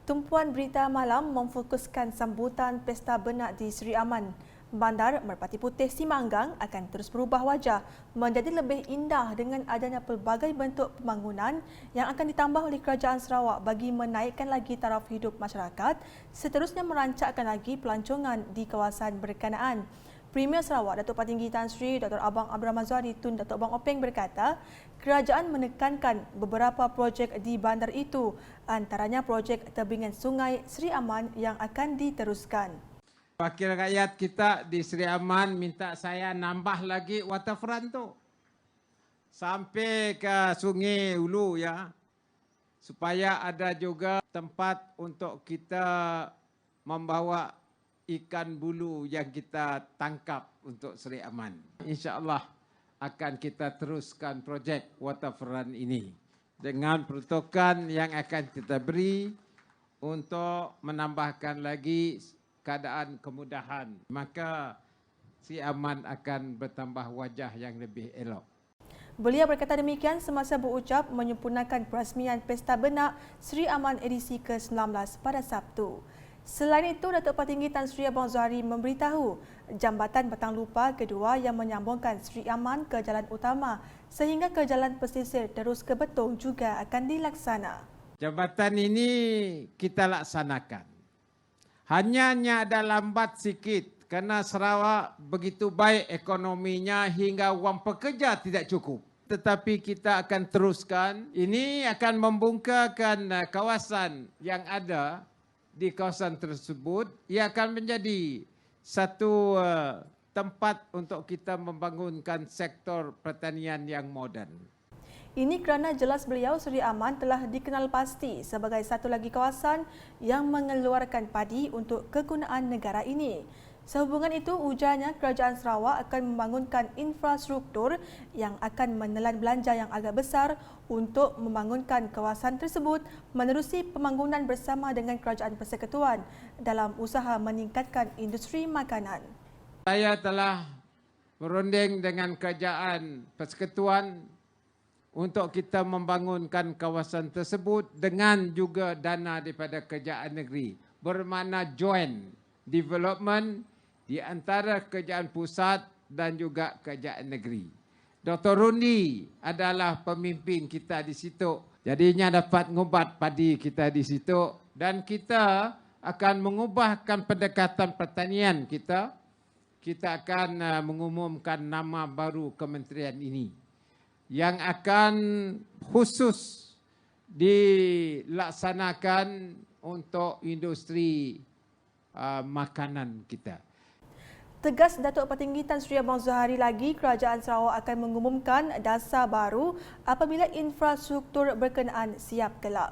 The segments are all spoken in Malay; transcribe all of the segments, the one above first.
Tumpuan berita malam memfokuskan sambutan Pesta Benak di Seri Aman. Bandar Merpati Putih Simanggang akan terus berubah wajah menjadi lebih indah dengan adanya pelbagai bentuk pembangunan yang akan ditambah oleh Kerajaan Sarawak bagi menaikkan lagi taraf hidup masyarakat, seterusnya merancakkan lagi pelancongan di kawasan berkenaan. Premier Sarawak Datuk Patinggi Tan Sri Dr. Abang Abdul Rahman Zuhari Tun Datuk Abang Openg berkata, kerajaan menekankan beberapa projek di bandar itu, antaranya projek tebingan sungai Seri Aman yang akan diteruskan. Wakil rakyat kita di Seri Aman minta saya nambah lagi waterfront tu sampai ke Sungai Ulu ya, supaya ada juga tempat untuk kita membawa ikan bulu yang kita tangkap untuk Seri Aman. InsyaAllah akan kita teruskan projek waterfront ini dengan peruntukan yang akan kita beri untuk menambahkan lagi keadaan kemudahan. Maka Seri Aman akan bertambah wajah yang lebih elok. Beliau berkata demikian semasa berucap menyempurnakan perasmian Pesta Benak Seri Aman edisi ke-19 pada Sabtu. Selain itu, Datuk Patinggi Tan Sri Abang Zuhari memberitahu jambatan Batang Lupa kedua yang menyambungkan Seri Aman ke jalan utama sehingga ke jalan pesisir terus ke Betong juga akan dilaksana. Jambatan ini kita laksanakan. Hanya ada lambat sikit kerana Sarawak begitu baik ekonominya hingga wang pekerja tidak cukup. Tetapi kita akan teruskan. Ini akan membongkarkan kawasan yang ada di kawasan tersebut. Ia akan menjadi satu tempat untuk kita membangunkan sektor pertanian yang moden. Ini kerana jelas beliau Seri Aman telah dikenal pasti sebagai satu lagi kawasan yang mengeluarkan padi untuk kegunaan negara ini. Sehubungan itu, ujarnya Kerajaan Sarawak akan membangunkan infrastruktur yang akan menelan belanja yang agak besar untuk membangunkan kawasan tersebut menerusi pembangunan bersama dengan Kerajaan Persekutuan dalam usaha meningkatkan industri makanan. Saya telah berunding dengan Kerajaan Persekutuan untuk kita membangunkan kawasan tersebut dengan juga dana daripada Kerajaan Negeri. Bermakna joint development di antara Kerajaan Pusat dan juga Kerajaan Negeri. Dr. Rundi adalah pemimpin kita di situ. Jadinya dapat ngubat padi kita di situ. Dan kita akan mengubahkan pendekatan pertanian kita. Kita akan mengumumkan nama baru kementerian ini, yang akan khusus dilaksanakan untuk industri makanan kita. Tegas Datuk Patinggi Tan Sri Abang Zuhari lagi, Kerajaan Sarawak akan mengumumkan dasar baru apabila infrastruktur berkenaan siap kelak.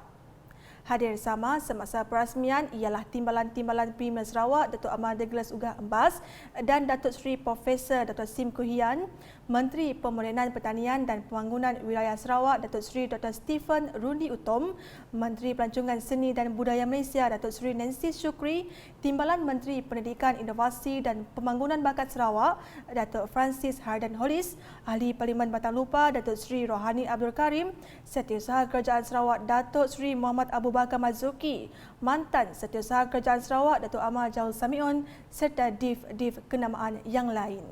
Hadir sama semasa perasmian ialah Timbalan-Timbalan Premier Sarawak Datuk Ahmad Douglas Ugah Embas dan Datuk Seri Profesor Dr. Sim Kuhian, Menteri Pemodenan Pertanian dan Pembangunan Wilayah Sarawak Datuk Seri Dr. Stephen Rundi Utom, Menteri Pelancongan Seni dan Budaya Malaysia Datuk Seri Nancy Shukri, Timbalan Menteri Pendidikan, Inovasi dan Pembangunan Bakat Sarawak Datuk Francis Hardan Hollis, Ahli Parlimen Batang Lupa Datuk Seri Rohani Abdul Karim, Setiausaha Kerajaan Sarawak Datuk Seri Muhammad Abu Bakar Mazuki, mantan Setiausaha Kerajaan Sarawak Datuk Ahmad Jahul Samion serta div kenamaan yang lain.